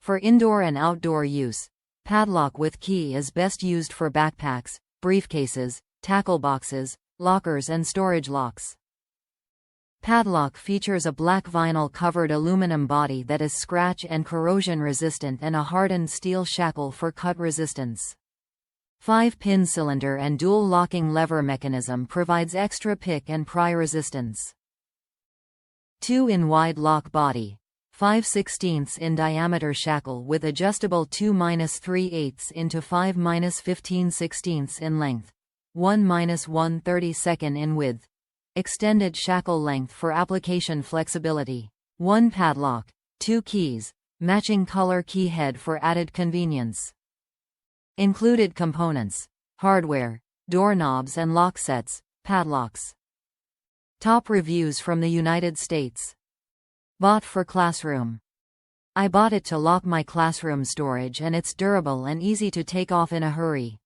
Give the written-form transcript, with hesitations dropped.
For indoor and outdoor use, padlock with key is best used for backpacks, briefcases, tackle boxes, lockers and storage locks. Padlock features a black vinyl-covered aluminum body that is scratch and corrosion resistant and a hardened steel shackle for cut resistance. 5-pin cylinder and dual locking lever mechanism provides extra pick and pry resistance. 2-in wide lock body, 5/16 in diameter shackle with adjustable 2-3/8 into 5-15/16 in length, 1-1/32 in width. Extended shackle length for application flexibility. 1 padlock, 2 keys, matching color key head for added convenience. Included components: hardware, doorknobs and lock sets, padlocks. Top reviews from the United States. Bought for classroom. I bought it to lock my classroom storage and it's durable and easy to take off in a hurry.